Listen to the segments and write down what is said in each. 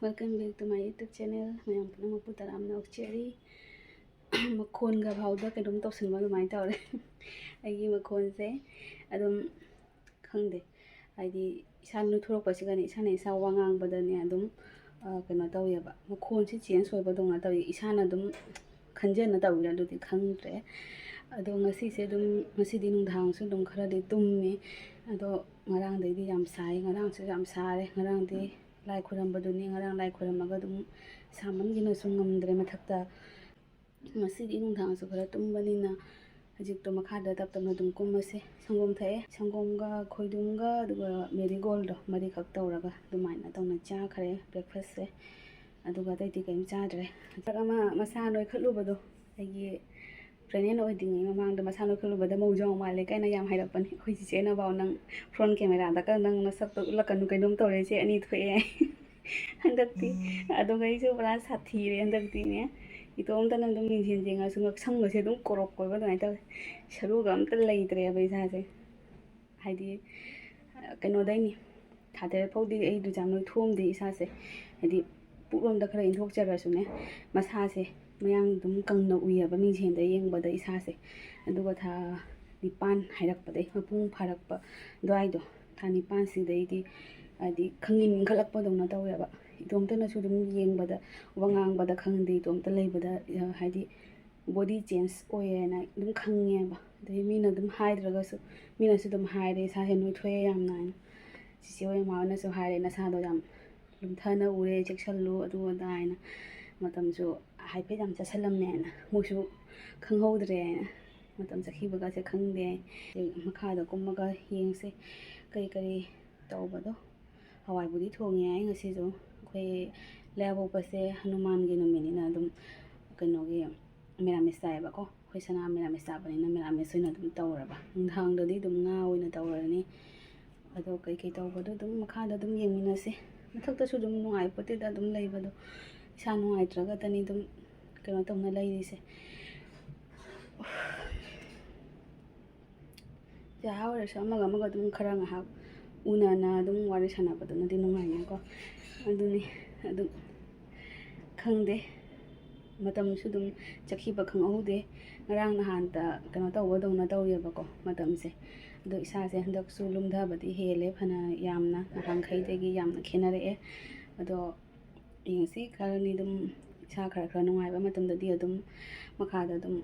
Welcome back to my YouTube channel. Mayam punamakpu taramna okcheri. Makhonga phawda kaidom tawsinba adumai tawre. Aigi makhonse adum khangde. Haidi isan nuthorokpasigani isana isa wangangabadani adum kaino tawiyaba. Makhonsi change oiba dongna tawi isana adum khanjana tawira adudi khangdre. Ado ngasise adum ngasidi nungdhangsu adum kharadi tummi. Ado ngarangdaidi yam sai ngarangsu yam sare ngarangdi lai khuram ngarang lai khuramaga dum samangina sungamdre mathakta masidi nungthangsu khara tumbanina hajikto makhada taptamna dum kummase sangom thae sangomga khoidumga aduga marigold mari khak tawraga dumaina tawna cha khare breakfast se aduga taiti kaim chadre takama masa noi khalubado agi pregnant oidingai mamangda masa noi khalubada mawjong male kaina yam hairapani khoi chena baw nang front camera da ka nang na sak to lakanu kaidom tawre che ani thoe handakti aduga isu bra sathi re handakti ne itom ta nang dum ningsin jenga sungak sang se dum korok koi ba dai ta sharu gam ta leidre ba isa se haidi kaino dai ni thade phodi ei du jam noi thom de isa se haidi purom da khara inthok chara su ne masa se mayang dum kangna uya ba mingsen da yeng ba da isa se aduga tha nipan hairak pa dai mapung pharak pa doi do tha nipan si dai di adi khangin khalak pa dongna taw ya ba itomta na su dum yeng ba da wangang ba da khangde itomta lei ba da haidi body change oye na dum khangye ba dai mina dum haidraga su mina su dum haire sa he noi thoye yam na si oye ma na su haire na sa do yam dum thana ure cheksallu adu dai na matam su haipe jam chasalam ne na musu khanghodre matam sakhiba ga se khangde makha da kummaga yengse kai kai tawba do hawai budi thongi ai ngasi jo khoi lebo pase hanuman gi nomini na dum kaino gi meramis sai ba ko khoi sana meramis sa bani na meramis soina dum tawra ba nthang da di dum nga oina tawrani ado kai kai tawba do dum makha da dum yengmina se mathak ta su dum nungai pote da dum leiba do isa nungai traga tani dum kaino tawna leiri se ja hawra sama ga dum khara nga ha una na dum wari sana ba na di nungai ko aduni adu khangde matam su dum chakhi ba khang aude ngarang na han ta kano taw dong na taw ya ba ko matam se do isa se handak su lumda ba di hele phana yamna hang khai de gi yamna khenare e ado yengsi kharani dum isa khara khara nungai ba matam da di adum makha da dum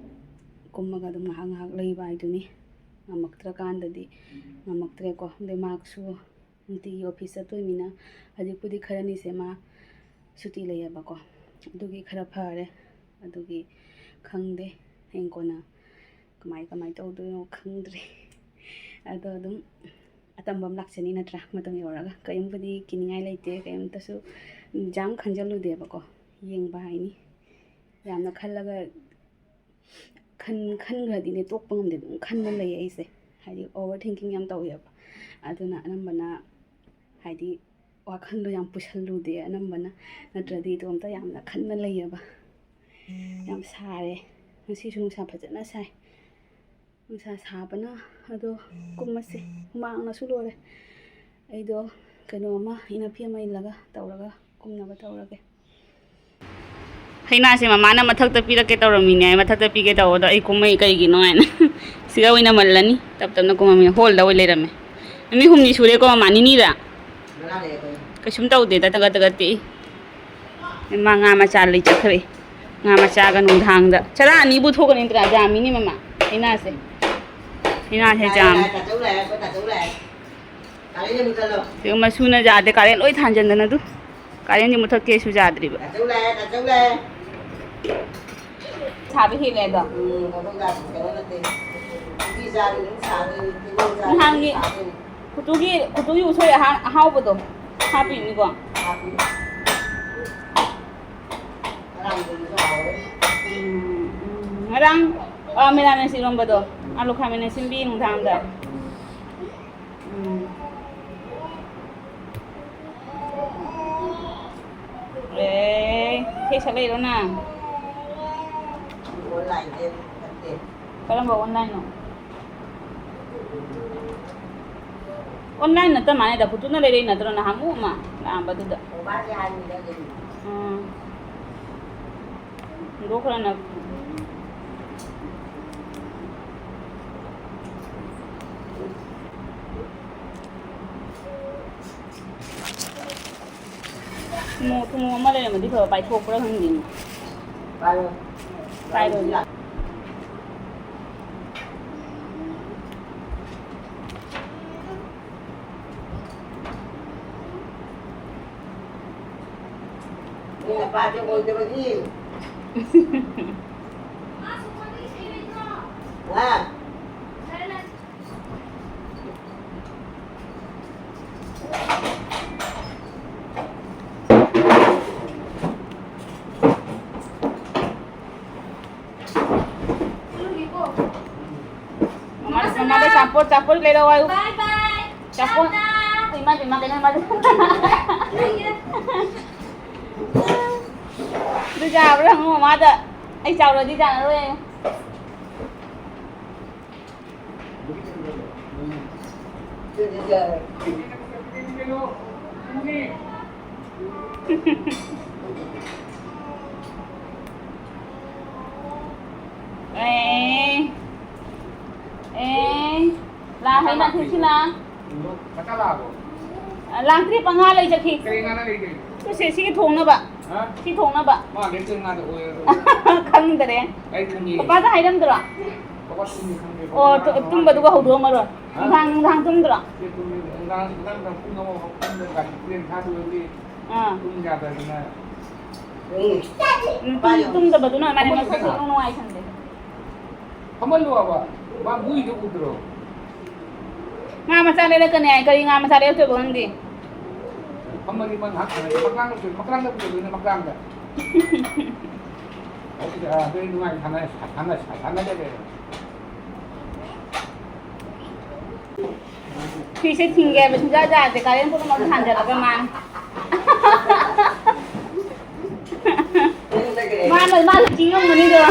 kummaga dum hang hak lei ba iduni ngamaktra kan da di ngamaktre ko de maksu nti office to mina hajipudi kharani se ma suti leya ba ko adugi khara phare adugi khangde hengkona kamai tawdo no khangdre ado dum atambam laksani natra matam yoraga kayum pudi kiningai leite kayum tasu jam khanjalu de ba ko yeng ba haini yamna khallaga khan gradi ne tok pangam de dum khan na lei ai se haidi overthinking yam tawya ba aduna anambana haidi wakhandu yam pushallu de anambana natradi tomta yamna khanna leiyaba yam sare ngasi su nungsa phajana sai nungsa sabana ado kummase humangna su lore aido kano ma ina phema ilaga tawraga kumna ba tawrage haina se mama na mathak ta pirake tawramine mathak ta pige tawdo ai kumai kai gi noina siga wina mallani tap tap na kumami hol da wai lerame mi humni sure ko mani ni ra kasum tawde da taga taga ti ma nga ma cha lei chakhre nga ma cha ga nung thang da chara ani bu thok ni tra jami ni mama haina se jam te ma suna ja de karen loi than jan na du karen ni muthak ke su ja dri ba sabi hi le da hangi kutugi usoi hau bodo happy ni ko ngarang mera me sirom bodo alu khamene simbi nung thang da thế sao đây đó nè cái online nó online là tao mà này đã phụ tụi nó đây nè tao nó ham mà ꯂꯥꯛꯑꯝꯕꯗꯨꯗ ꯕꯕꯥꯒꯤ ꯍꯥꯏꯅꯤꯗ ꯑꯗꯨꯝ ꯍꯨꯟꯗꯣꯛꯈ꯭ꯔꯅ ꯊꯨꯝꯃꯣ ꯑꯃ ꯂꯩꯔꯝꯃꯗꯤ ꯐꯕ ꯄꯥꯏꯊꯣꯛꯄ꯭ꯔꯥ ꯈꯪꯗꯦꯅꯦ ꯄꯥꯏꯔꯣ ꯄꯥꯏꯔꯣꯏ Ini pakai boleh bagi. Nah. Mama dah campur le dah ayu. Bye bye. Campur. Terima kena mama. Đi chào với thằng mama ạ. Anh chào rồi đi chào rồi em. Là hay là thế chứ là lang trip ang ngalay sa kik. Kaya nga na rin. Kasi sige thong na ba? Ha? Si thong na ba? Ma, dito nga na uwi. Kang dere. Ay, kanyi. Papa ta haidam dra. Papa sumi kanyi. Oh, tum ba duga hudo maron. Nang tum dra. Dito nang puno mo kapag nagkakipin ka doon tum jata na. Tum da ba do na mane ma ko no ai sande. Kamal lo ba? Ma bui do udro. Nga masale le kane ai kari nga masale to bondi. Kamal man hak na maklang na puno na maklang da. Okay, doon nga hana dere. Pise tingge ba sinja ja te karen ko mo than jala ba man. Man tingam mani do.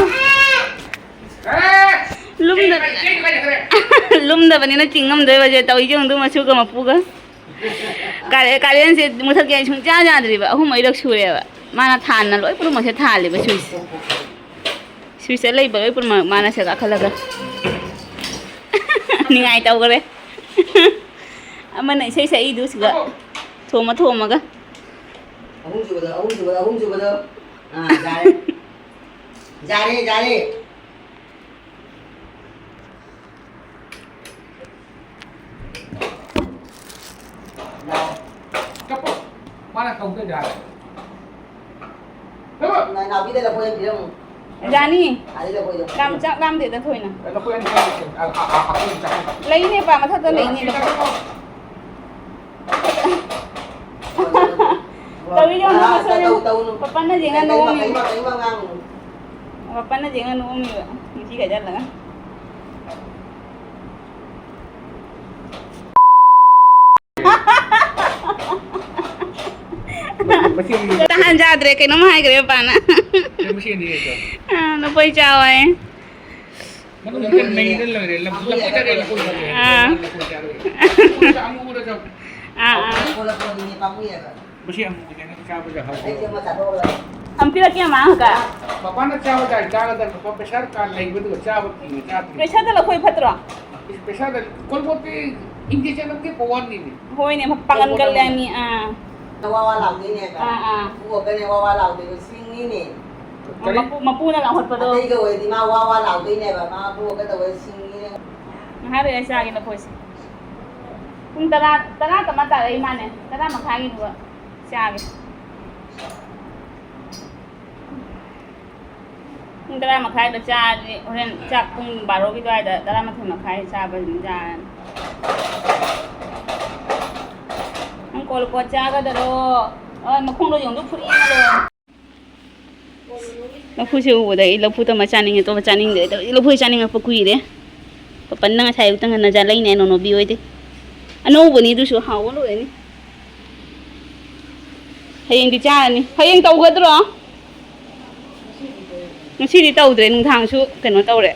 Lumda bani na tingam de ba je tawi jong du ma su ga ma pu ga. Karen se muthak ge chung ja ja dri ba hu mai rak sure ba. Mana than na loi pur ma se tha le ba suise lei ba loi pur ma mana se ka khala ga. Ni ngai tau ga re. Ama nai sei du siga. Thoma ga. Ahung ju bada. Ah, jare. Kapo. Mana kau ke jara? Nào biết đây là quên gì không? Jani. Đây là quên không? Lam để ta thôi nè. Ano po yan? Ako yung sakit. Lấy ni pa ma tha ta lấy ni. Tawi jong ma so. Papa na jeng anu mi. Papa na jeng anu mi. Ni ka jalla. Tahan jadre kay no mahay gre pa na. Machine dito. No poi chao ai. Ano yung main lang rin. Lapu ta rin lapu ta rin. Ang mura daw. Wala po ni pamuya ka. Machine ang mura na sabi sa Ay hawak. siya matado. Ang pila kya ma ka. Papa na chawa dai dala dal papa pressure ka lai bedu chawa ki chat. Pesa ta la khoi phatro. Pressure dal kolbote injection ke pawan ni. Hoy ne pangan galyani Nawawalaw din niya ka. Buwa ka niya wawalaw din. Swing ini. Mapu na lang hot pa do. Atay gawin, di mawawalaw din niya ba? Mga buwa ka daw, swing ini. Hari ay sa akin na po siya. Kung tara tamata ay mane. Tara maghangin ko sa akin. Kung tara magkain na siya, rin siya kung baro kito ay tara magkain siya ba din dyan. Ang kolko siya ka daro. Ay, magkunglo yung lupo rin mo. Lupo siya ubo dahil lupo ito machaning ito machaning dito. Lupo siya chaning ang pagkuire. Papan na nga sayo ito nga najalay na no biyo ito. Ano ubo ni duso hawalo eh ni. Hayang di siya ni. Hayang tao ka daro. Ngasi di tao dre nung thang su kano tao re.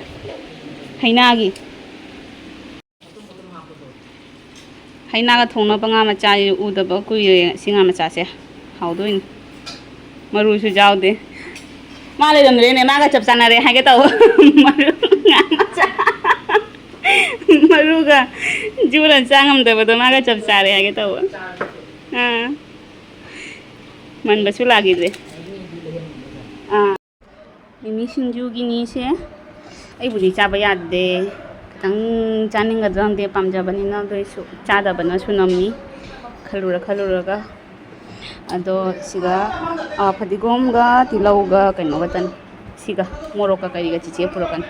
Hay nagi. ꯍꯩꯅꯥꯒ ꯊꯣꯡꯅꯕ ꯉꯥ ꯃꯆꯥ ꯎꯗꯕ ꯀꯨꯏꯔꯦ ꯁꯤ ꯉꯥ ꯃꯆꯥꯁꯦ ꯍꯥꯎꯗꯣꯏꯅꯤ ꯃꯔꯨꯁꯨ ꯌꯥꯎꯗꯦ ꯃꯥ ꯂꯩꯔꯝꯗ꯭ꯔꯦꯅꯦ ꯃꯥꯒ ꯆꯞ ꯆꯥꯟꯅꯔꯦ ꯍꯥꯏꯒꯦ ꯇꯧꯕ ꯃꯔꯨ ꯉꯥ ꯃꯆꯥ ꯃꯔꯨꯒ ꯖꯨꯅ ꯆꯥ ꯉꯝꯗꯕꯗꯣ ꯃꯥꯒ ꯆꯞ ꯆꯥꯔꯦ ꯍꯥꯏꯒꯦ ꯇꯧꯕ ꯃꯟꯕꯁꯨ ꯂꯥꯛꯈꯤꯗ꯭ꯔꯦ ꯃꯤꯃꯤ ꯁꯤꯡꯖꯨꯒꯤꯅꯤꯁꯦ ꯑꯩꯕꯨꯗꯤ ꯆꯥꯕ ꯌꯥꯗꯦ ꯈꯤꯇꯪ ꯆꯥꯅꯤꯡꯒꯗ꯭ꯔꯥ ꯈꯪꯗꯦ ꯄꯥꯝꯖꯕꯅꯤꯅ ꯑꯗꯨꯏꯁꯨ ꯆꯥꯗꯕꯅꯁꯨ ꯅꯝꯃꯤ ꯈꯜꯂꯨꯔꯒ ꯑꯗꯣ ꯁꯤꯒ ꯐꯗꯤꯒꯣꯝꯒ ꯇꯤꯜꯍꯧꯒ ꯀꯩꯅꯣꯒꯇꯅꯤ siga morok ka kari ga cice purokan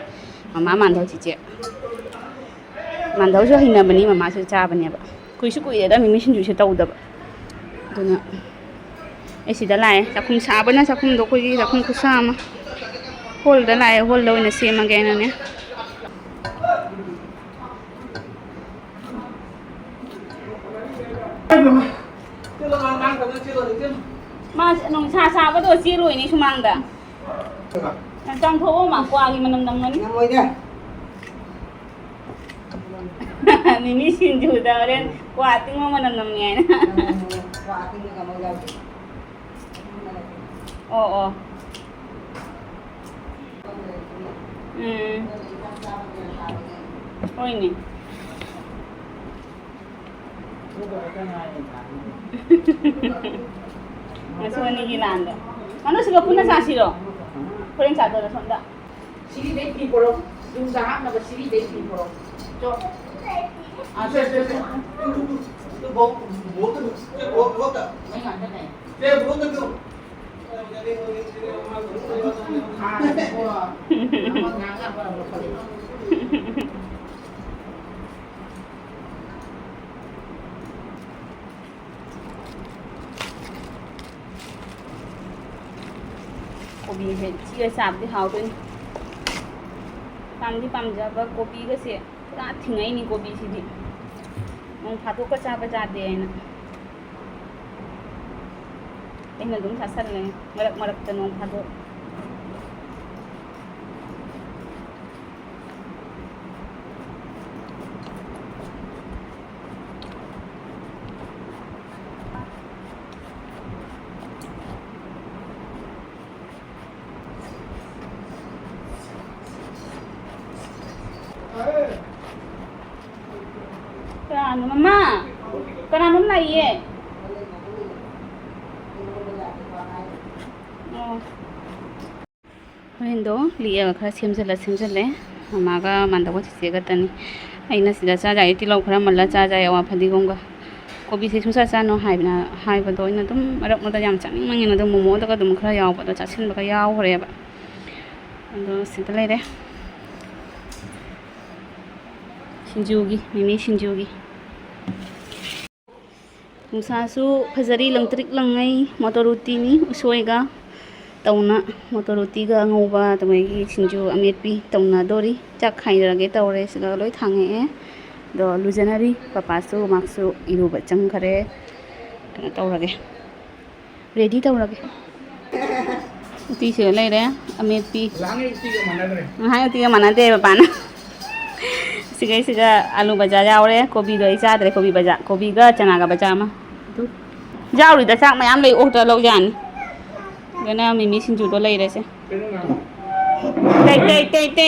mama mandau cice mandau jo hina bani mama su cha bani ba kuisu kui da mimi shin ju se tawdaba duna ai sida lai sakhum sabana sakhum do koi sakhum kusama hol da lai hol lo ina sema ga ina ne ma nong cha sa ba do chi loi ni sumang da trong thố mà qua thì mình nằm ngắm ngồi nha mình xin chủ tao đến qua tiếng mà nằm nghe nè qua tiếng cái mông dâu ồ thôi nè mà sao anh đi làm được nó sẽ gặp phun nó sao xí rồi Kalian satu ada sonda. Sini deh di pulau, jumlah nak bersini deh di pulau. Cok. Ada. Tu bok tak? Enggak ada nih. Dia bok tu. Kopi है chia साब दे how तो palm जब copy का से पूरा थिंगाई नहीं copy सीधी नों फातो का चाप जाते हैं ना इन दुम सासर ले मरक तो नों फातो Kenapa mama? Kenapa lagi ye? Horindo liya khara semjale mama ga manda ko chise ga tani aina sida cha jai ti lo khara malla cha jai wa phadi gong ga kobi se susa cha no hai ba do ina dum marak ma da yam chang mang ina dum momo da ga dum khara yaw ba da cha sin ba ga yaw hore ba ando sida le re 신주기 미미 신주기 무사수 파자리 랑트릭 랑ngay 모토로티니 우소이가 tawna motorotiga ngauba tamai sinju ametpi tawna dori chak khairage tawre siga loi thange do lujanari papasu maksu iruba changkhare kana tawrage ready tawrage uti se lai re ametpi Langi tiga mana deh? hai tiga mana de bapana siga alu baja yaure kobi doi cha dre kobi baja kobi ga chana ga baja ma tu jauri da chak mayam lei ok ta lo jan gana mimi sinju do lei re se te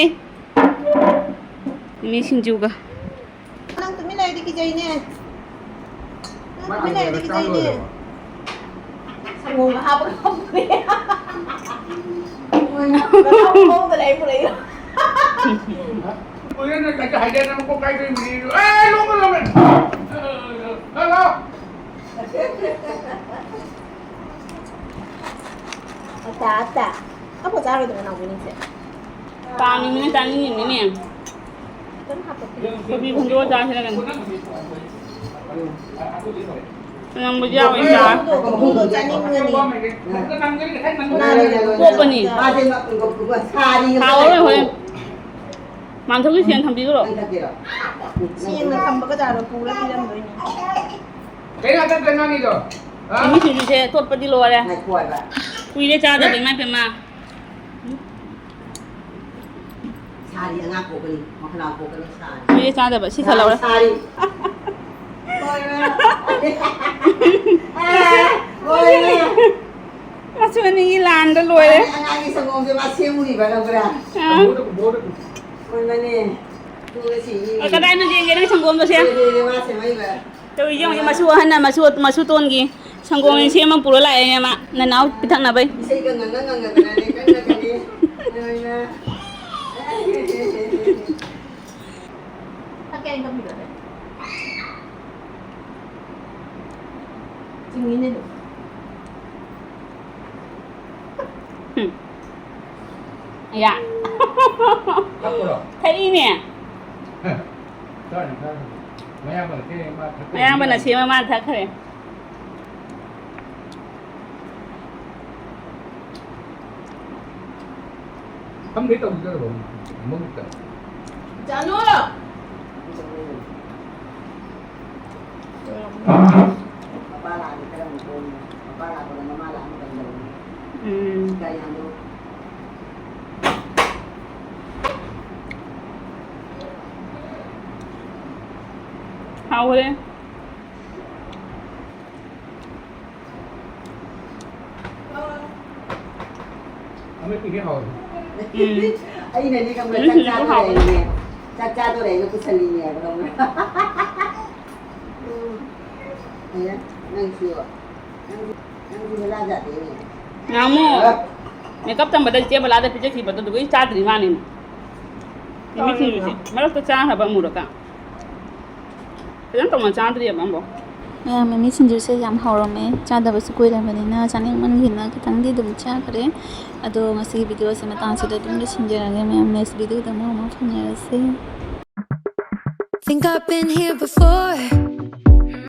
mimi sinju ga nang tumi lai di kijai ne tumi lai di kijai ne ngồi học không đi ngồi không lấy Ôi nó cái hải đen nó có cái gì ê luôn rồi mày hello Ata apa cara dengan aku ini sih pani mini tani ni ni kan apa kobi kunjo ja sila kan nang bujau isa Kundo janing ngani ko pani Ada nak sari kawo le hoi man thok sian tham bi ro Siang nak tambah ke cara pula bilang begini cái nào cái nào đi rồi mimi sinju se tot pa di lo re Naik kuat pak kui le cha da be mai pe ma Sari yang aku beli, makan aku beli sari kui le cha da ba si thala re Sari Masuk ni ilan dah luar deh. Anak ni sengong je masih mudi barang berang. Mana ni? Tu sini. Kadang nanti yang kita sanggup tu siapa? Dia masih mai ber. Tu yang masuk hana masuk tuan gi. Sanggup ni siapa pura lah ya mak. Nanau pitak nabai. Bisa gangan ni. Mana? Pakai yang kami dah. Sini ni tu. Ya. Apa dah? Thấy nè. Đó là sao? Mấy em ở cái mà Mấy em bên là siapa mah tak kere. không biết đâu cái rồi muốn cái Jangan dulu. Apa lah ni kalau pun. Apa lah kalau mama lah ni kalau. Kaya tu. Hao đấy. không biết cái hồi Ay na ni kamu caca tu ni. Caca tu ni aku seli ni kalau. Ya, nang siwa. Nang siwa lah jadi ni. Ngamu. Makeup tam badal cie balada pijak si badal tu goi cat ri mani. Ini sih sih. Malah tu cat apa muraka. Jangan tu macam cat ri apa ambo. Mami sinju se yam hawrame chada basu koi ramanina chaning man gina kitang di dum cha kare ado ngasi video se matang se dum le sinjarage ma'am next video da mo phanyara se. Think I've been here before.